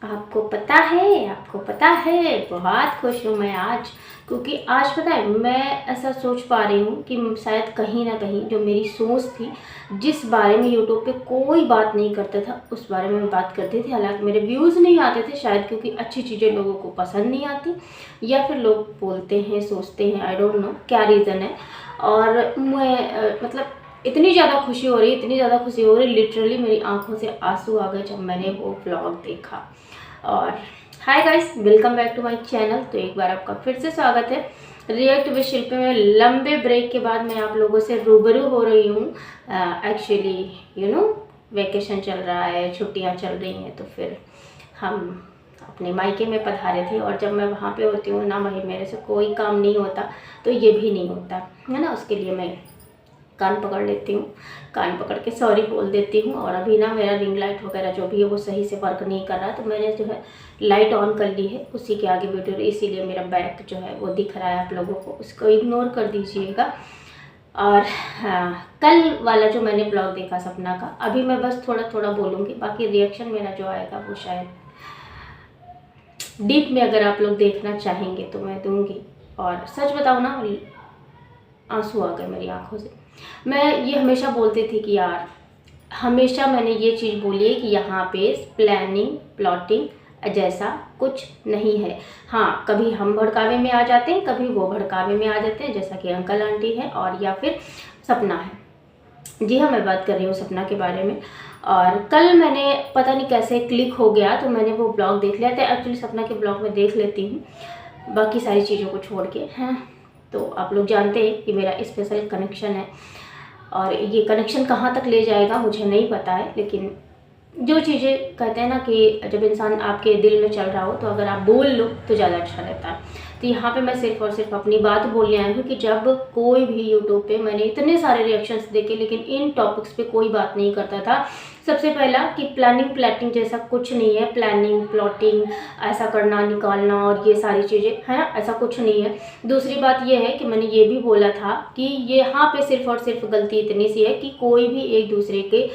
आपको पता है बहुत खुश हूँ मैं आज, क्योंकि आज पता है मैं ऐसा सोच पा रही हूँ कि शायद कहीं ना कहीं जो मेरी सोच थी, जिस बारे में यूट्यूब पे कोई बात नहीं करता था उस बारे में मैं बात करती थी। हालांकि मेरे व्यूज़ नहीं आते थे, शायद क्योंकि अच्छी चीज़ें लोगों को पसंद नहीं आती, या फिर लोग बोलते हैं सोचते हैं, आई डोंट नो क्या रीज़न है। और मैं मतलब इतनी ज़्यादा खुशी हो रही, इतनी ज़्यादा खुशी हो रही, लिटरली मेरी आंखों से आंसू आ गए जब मैंने वो व्लॉग देखा। और hi guys, welcome back to my channel. तो एक बार आपका फिर से स्वागत है रिएक्ट विद शिल्पी में। लंबे ब्रेक के बाद मैं आप लोगों से रूबरू हो रही हूँ। एक्चुअली वेकेशन चल रहा है, छुट्टियाँ चल रही हैं, तो फिर हम अपने मायके में पधारे थे। और जब मैं वहाँ पे होती हूँ ना, वही मेरे से कोई काम नहीं होता, तो ये भी नहीं होता है ना। उसके लिए मैं कान पकड़ लेती हूँ, कान पकड़ के सॉरी बोल देती हूँ। और अभी ना मेरा रिंग लाइट वगैरह जो भी है वो सही से वर्क नहीं कर रहा, तो मैंने जो है लाइट ऑन कर ली है, उसी के आगे वीडियो, इसीलिए मेरा बैक जो है वो दिख रहा है आप लोगों को, उसको इग्नोर कर दीजिएगा। और हाँ, कल वाला जो मैंने ब्लॉग देखा सपना का, अभी मैं बस थोड़ा थोड़ा बोलूँगी, बाकी रिएक्शन मेरा जो आएगा वो शायद डीप में अगर आप लोग देखना चाहेंगे तो मैं दूँगी। और सच बताऊँ ना, आंसू आ गए मेरी आंखों से। मैं ये हमेशा बोलती थी कि यार, हमेशा मैंने ये चीज़ बोली है कि यहाँ पे प्लानिंग प्लॉटिंग जैसा कुछ नहीं है। हाँ, कभी हम भड़कावे में आ जाते हैं, कभी वो भड़कावे में आ जाते हैं, जैसा कि अंकल आंटी है और या फिर सपना है। जी हाँ, मैं बात कर रही हूँ सपना के बारे में। और कल मैंने पता नहीं कैसे क्लिक हो गया, तो मैंने वो ब्लॉग देख लिया था। एक्चुअली सपना के ब्लॉग में देख लेती हूँ बाकी सारी चीज़ों को छोड़ के, हैं। तो आप लोग जानते हैं कि मेरा स्पेशल कनेक्शन है, और ये कनेक्शन कहाँ तक ले जाएगा मुझे नहीं पता है, लेकिन जो चीज़ें कहते हैं ना कि जब इंसान आपके दिल में चल रहा हो तो अगर आप बोल लो तो ज़्यादा अच्छा रहता है। तो यहाँ पे मैं सिर्फ और सिर्फ अपनी बात बोलने आई हूँ कि जब कोई भी यूट्यूब पे मैंने इतने सारे रिएक्शंस देखे, लेकिन इन टॉपिक्स पे कोई बात नहीं करता था। सबसे पहला कि प्लानिंग प्लॉटिंग जैसा कुछ नहीं है, प्लानिंग प्लॉटिंग ऐसा करना निकालना और ये सारी चीज़ें है ना, ऐसा कुछ नहीं है। दूसरी बात ये है कि मैंने ये भी बोला था कि यहाँ पे सिर्फ और सिर्फ गलती इतनी सी है कि कोई भी एक दूसरे के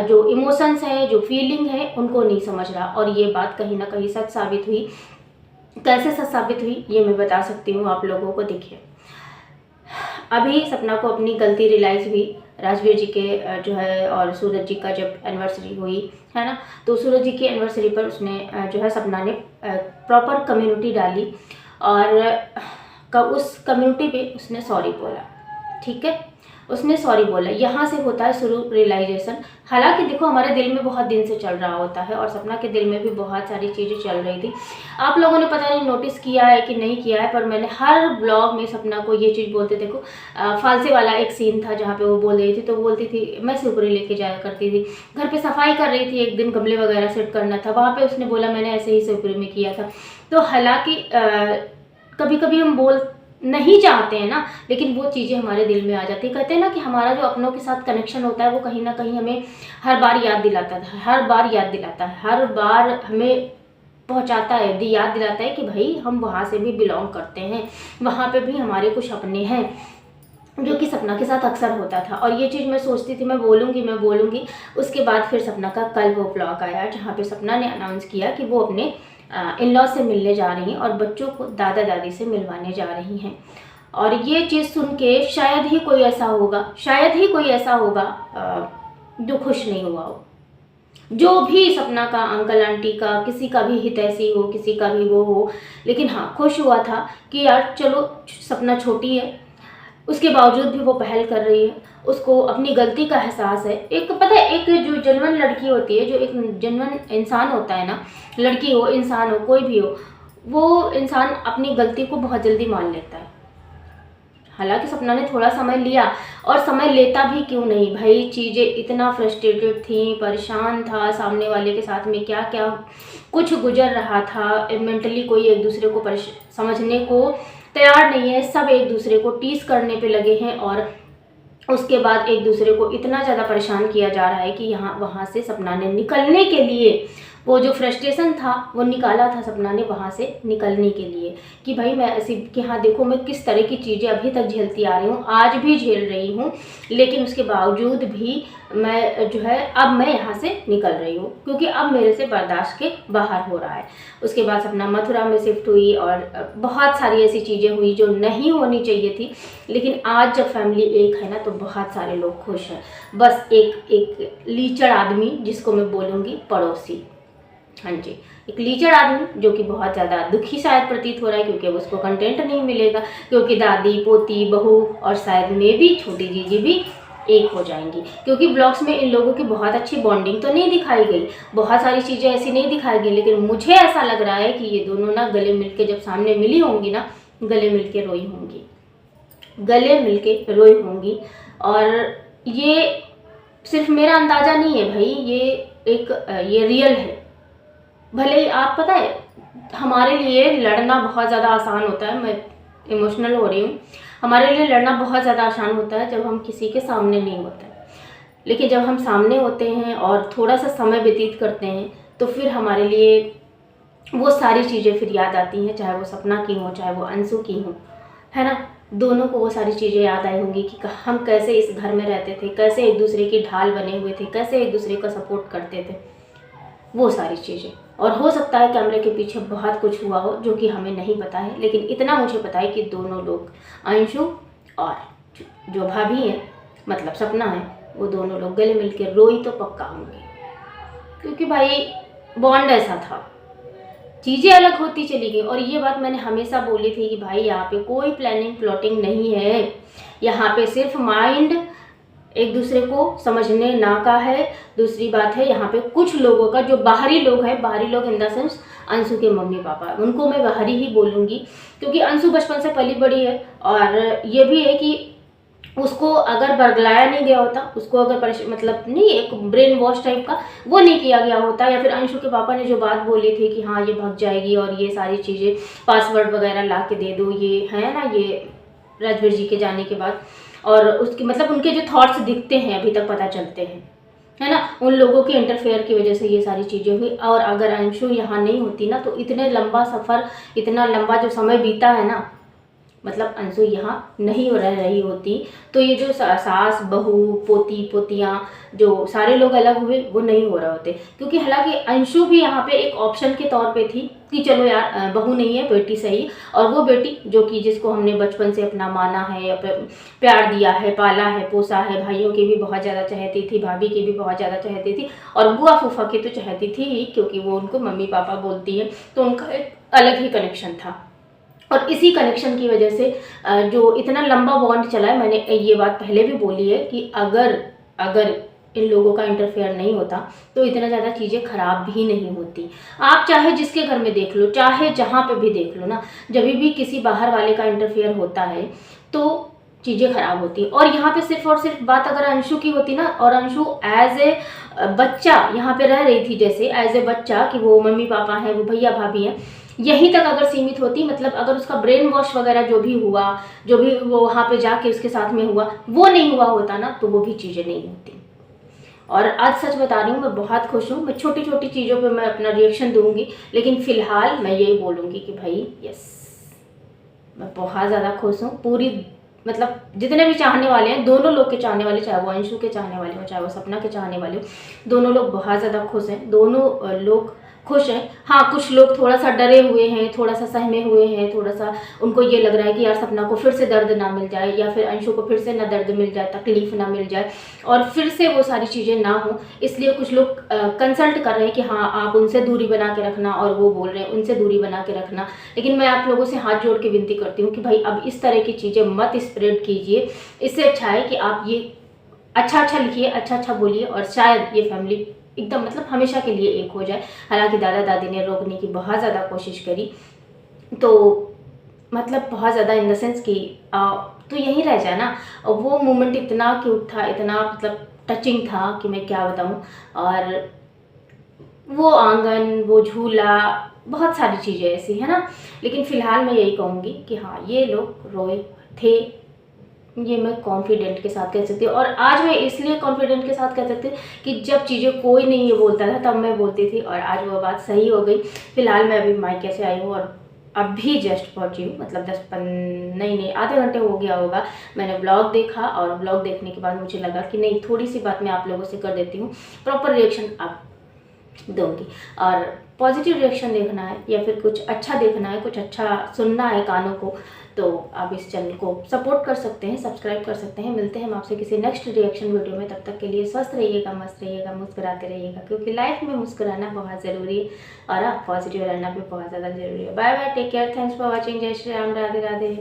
जो इमोशंस हैं, जो फीलिंग है, उनको नहीं समझ रहा। और ये बात कहीं ना कहीं सच साबित हुई। कैसे सच साबित हुई ये मैं बता सकती हूँ आप लोगों को। देखिए, अभी सपना को अपनी गलती रियलाइज़ हुई, राजवीर जी के जो है और सूरज जी का जब एनिवर्सरी हुई है ना, तो सूरज जी की एनिवर्सरी पर उसने जो है सपना ने प्रॉपर कम्युनिटी डाली, और उस कम्युनिटी पे उसने सॉरी बोला। ठीक है, उसने सॉरी बोला। यहाँ से होता है शुरू रियलाइजेशन। हालांकि देखो, हमारे दिल में बहुत दिन से चल रहा होता है, और सपना के दिल में भी बहुत सारी चीज़ें चल रही थी। आप लोगों ने पता नहीं नोटिस किया है कि नहीं किया है, पर मैंने हर ब्लॉग में सपना को ये चीज़ बोलते, देखो फालसे वाला एक सीन था जहाँ पे वो बोल रही थी, तो बोलती थी मैं शिवपुरी लेके जाया करती थी। घर पे सफाई कर रही थी, एक दिन गमले वगैरह सेट करना था, वहाँ पे उसने बोला मैंने ऐसे ही शिवपुरी में किया था। तो हालांकि कभी कभी हम बोल नहीं चाहते हैं ना, लेकिन वो चीज़ें हमारे दिल में आ जाती है। कहते हैं ना कि हमारा जो अपनों के साथ कनेक्शन होता है वो कहीं ना कहीं हमें हर बार याद दिलाता है, हर बार याद दिलाता है, हर बार हमें पहुंचाता है, याद दिलाता है कि भाई हम वहाँ से भी बिलोंग करते हैं, वहाँ पे भी हमारे कुछ अपने हैं, जो कि सपना के साथ अक्सर होता था। और ये चीज़ मैं सोचती थी मैं बोलूँगी। उसके बाद फिर सपना का कल वो ब्लॉग आया जहाँ पे सपना ने अनाउंस किया कि वो अपने इन लॉ से मिलने जा रही हैं और बच्चों को दादा दादी से मिलवाने जा रही हैं। और ये चीज़ सुन के शायद ही कोई ऐसा होगा जो खुश नहीं हुआ हो। जो भी सपना का, अंकल आंटी का, किसी का भी हितैषी हो, किसी का भी वो हो, लेकिन हाँ खुश हुआ था कि यार चलो, सपना छोटी है, उसके बावजूद भी वो पहल कर रही है, उसको अपनी गलती का एहसास है। एक पता है, एक जो जेन्युइन लड़की होती है, जो एक जेन्युइन इंसान होता है ना, लड़की हो, इंसान हो, कोई भी हो, वो इंसान अपनी गलती को बहुत जल्दी मान लेता है। हालांकि सपना ने थोड़ा समय लिया, और समय लेता भी क्यों नहीं भाई, चीज़ें इतना फ्रस्ट्रेटेड थी, परेशान था, सामने वाले के साथ में क्या क्या कुछ गुजर रहा था, मेंटली कोई एक दूसरे को समझने को तैयार नहीं है, सब एक दूसरे को टीस करने पे लगे हैं। और उसके बाद एक दूसरे को इतना ज़्यादा परेशान किया जा रहा है कि यहाँ वहाँ से सपना ने निकलने के लिए वो जो फ्रस्ट्रेशन था वो निकाला था सपना ने वहाँ से निकलने के लिए, कि भाई मैं ऐसी कि हाँ देखो मैं किस तरह की चीज़ें अभी तक झेलती आ रही हूँ, आज भी झेल रही हूँ, लेकिन उसके बावजूद भी मैं जो है अब मैं यहाँ से निकल रही हूँ, क्योंकि अब मेरे से बर्दाश्त के बाहर हो रहा है। उसके बाद सपना मथुरा में शिफ्ट हुई और बहुत सारी ऐसी चीज़ें हुई जो नहीं होनी चाहिए थी, लेकिन आज जब फैमिली एक है ना तो बहुत सारे लोग खुश हैं। बस एक लीचड़ आदमी, जिसको मैं बोलूँगी पड़ोसी, हाँ जी, एक लीचड़ आदमी जो कि बहुत ज़्यादा दुखी शायद प्रतीत हो रहा है, क्योंकि अब उसको कंटेंट नहीं मिलेगा, क्योंकि दादी पोती बहू और शायद में भी छोटी जीजी भी एक हो जाएंगी, क्योंकि ब्लॉग्स में इन लोगों की बहुत अच्छी बॉन्डिंग तो नहीं दिखाई गई, बहुत सारी चीज़ें ऐसी नहीं दिखाई गई, लेकिन मुझे ऐसा लग रहा है कि ये दोनों ना गले मिलके जब सामने मिली होंगी ना, गले मिलके रोई होंगी, गले मिलके रोई होंगी। और ये सिर्फ मेरा अंदाज़ा नहीं है भाई, ये रियल है। भले ही आप पता है हमारे लिए लड़ना बहुत ज़्यादा आसान होता है, मैं इमोशनल हो रही हूँ, हमारे लिए लड़ना बहुत ज़्यादा आसान होता है जब हम किसी के सामने नहीं होते, लेकिन जब हम सामने होते हैं और थोड़ा सा समय व्यतीत करते हैं तो फिर हमारे लिए वो सारी चीज़ें फिर याद आती हैं, चाहे वो सपना की हो चाहे वो अंशु की हो, है ना। दोनों को वो सारी चीज़ें याद आई होंगी कि हम कैसे इस घर में रहते थे, कैसे एक दूसरे की ढाल बने हुए थे, कैसे एक दूसरे का सपोर्ट करते थे, वो सारी चीज़ें। और हो सकता है कैमरे के पीछे बहुत कुछ हुआ हो जो कि हमें नहीं पता है, लेकिन इतना मुझे पता है कि दोनों लोग, अंशु और जो भाभी है मतलब सपना है, वो दोनों लोग गले मिलकर रोई तो पक्का होंगे, क्योंकि भाई बॉन्ड ऐसा था। चीज़ें अलग होती चली गई, और ये बात मैंने हमेशा बोली थी कि भाई यहाँ पे कोई प्लानिंग प्लॉटिंग नहीं है, यहाँ पे सिर्फ माइंड एक दूसरे को समझने ना का है। दूसरी बात है यहाँ पे कुछ लोगों का, जो बाहरी लोग हैं, बाहरी लोग इन द सेंस अंशु के मम्मी पापा, उनको मैं बाहरी ही बोलूँगी, क्योंकि अंशु बचपन से पली बड़ी है, और ये भी है कि उसको अगर बरगलाया नहीं गया होता, उसको अगर मतलब नहीं, एक ब्रेन वॉश टाइप का वो नहीं किया गया होता, या फिर अंशु के पापा ने जो बात बोली थी कि हाँ ये भाग जाएगी और ये सारी चीज़ें पासवर्ड वगैरह ला के दे दो, ये है ना, ये राजवीर जी के जाने के बाद, और उसकी मतलब उनके जो थॉट्स दिखते हैं अभी तक पता चलते हैं, है ना, उन लोगों के इंटरफेयर की वजह से ये सारी चीज़ें हुई। और अगर अंशु यहाँ नहीं होती ना तो इतने लंबा सफ़र, इतना लंबा जो समय बीता है ना, मतलब अंशु यहाँ नहीं रह रही होती, तो ये जो सास बहू पोती पोतियाँ जो सारे लोग अलग हुए वो नहीं हो रहे होते, क्योंकि हालांकि अंशु भी यहाँ पे एक ऑप्शन के तौर पे थी कि चलो यार बहू नहीं है बेटी सही, और वो बेटी जो कि जिसको हमने बचपन से अपना माना है, प्यार दिया है, पाला है, पोसा है, भाइयों की भी बहुत ज़्यादा चाहती थी, भाभी की भी बहुत ज़्यादा चाहती थी, और बुआ फूफा की तो चाहती थी ही, क्योंकि वो उनको मम्मी पापा बोलती है, तो उनका एक अलग ही कनेक्शन था। और इसी कनेक्शन की वजह से जो इतना लंबा बॉन्ड चला है, मैंने ये बात पहले भी बोली है कि अगर इन लोगों का इंटरफेयर नहीं होता तो इतना ज़्यादा चीज़ें ख़राब भी नहीं होती। आप चाहे जिसके घर में देख लो, चाहे जहाँ पे भी देख लो ना, जब भी किसी बाहर वाले का इंटरफेयर होता है तो चीज़ें ख़राब होती है। और यहाँ पे सिर्फ और सिर्फ बात अगर अंशु की होती ना, और अंशु एज ए बच्चा यहाँ पे रह रही थी, जैसे एज ए बच्चा कि वो मम्मी पापा हैं, वो भैया भाभी हैं, यहीं तक अगर सीमित होती, मतलब अगर उसका ब्रेन वॉश वगैरह जो भी हुआ, जो भी वो वहाँ पे जाके उसके साथ में हुआ, वो नहीं हुआ होता ना, तो वो भी चीज़ें नहीं होती। और आज सच बता रही हूँ, मैं बहुत खुश हूँ। मैं छोटी छोटी चीज़ों पे मैं अपना रिएक्शन दूंगी, लेकिन फ़िलहाल मैं यही बोलूँगी कि भाई यस, मैं बहुत ज़्यादा खुश हूँ। पूरी मतलब जितने भी चाहने वाले हैं, दोनों लोग के चाहने वाले, चाहे वो अंशु के चाहने वाले हो चाहे वो सपना के चाहने वाले हो, दोनों लोग बहुत ज़्यादा खुश हैं, दोनों लोग खुश हैं। हाँ, कुछ लोग थोड़ा सा डरे हुए हैं, थोड़ा सा सहमे हुए हैं, थोड़ा सा उनको ये लग रहा है कि यार सपना को फिर से दर्द ना मिल जाए, या फिर अंशु को फिर से ना दर्द मिल जाए, तकलीफ़ ना मिल जाए, और फिर से वो सारी चीज़ें ना हो, इसलिए कुछ लोग कंसल्ट कर रहे हैं कि हाँ आप उनसे दूरी बना के रखना, और वो बोल रहे हैं उनसे दूरी बना के रखना। लेकिन मैं आप लोगों से हाथ जोड़ के विनती करती हूँ कि भाई अब इस तरह की चीज़ें मत स्प्रेड कीजिए। इससे अच्छा है कि आप ये अच्छा लिखिए, अच्छा बोलिए, और शायद ये फैमिली एकदम मतलब हमेशा के लिए एक हो जाए। हालांकि दादा दादी ने रोकने की बहुत ज़्यादा कोशिश करी, तो मतलब बहुत ज़्यादा इन द सेंस कि तो यहीं रह जाए ना। वो मोमेंट इतना क्यूट था, इतना मतलब टचिंग था कि मैं क्या बताऊँ। और वो आंगन, वो झूला, बहुत सारी चीज़ें ऐसी है ना। लेकिन फ़िलहाल मैं यही कहूँगी कि हाँ ये लोग रोए थे, ये मैं कॉन्फिडेंट के साथ कह सकती हूँ। और आज मैं इसलिए कॉन्फिडेंट के साथ कह सकती हूँ कि जब चीज़ें कोई नहीं ये बोलता था तब मैं बोलती थी, और आज वो बात सही हो गई। फिलहाल मैं अभी मायके से आई हूँ और अभी जस्ट पहुँची हूँ, मतलब नहीं आधे घंटे हो गया होगा। मैंने ब्लॉग देखा और ब्लॉग देखने के बाद मुझे लगा कि नहीं, थोड़ी सी बात मैं आप लोगों से कर देती हूँ, प्रॉपर रिएक्शन आप दूंगी। और पॉजिटिव रिएक्शन देखना है या फिर कुछ अच्छा देखना है, कुछ अच्छा सुनना है कानों को, तो आप इस चैनल को सपोर्ट कर सकते हैं, सब्सक्राइब कर सकते हैं। मिलते हैं हम आपसे किसी नेक्स्ट रिएक्शन वीडियो में। तब तक के लिए स्वस्थ रहिएगा, मस्त रहिएगा, मुस्कुराते रहिएगा, क्योंकि लाइफ में मुस्कुराना बहुत ज़रूरी है और आप पॉजिटिव रहना भी बहुत ज़्यादा ज़रूरी है। Bye bye, take care, thanks for watching, जय श्री राम, राधे राधे।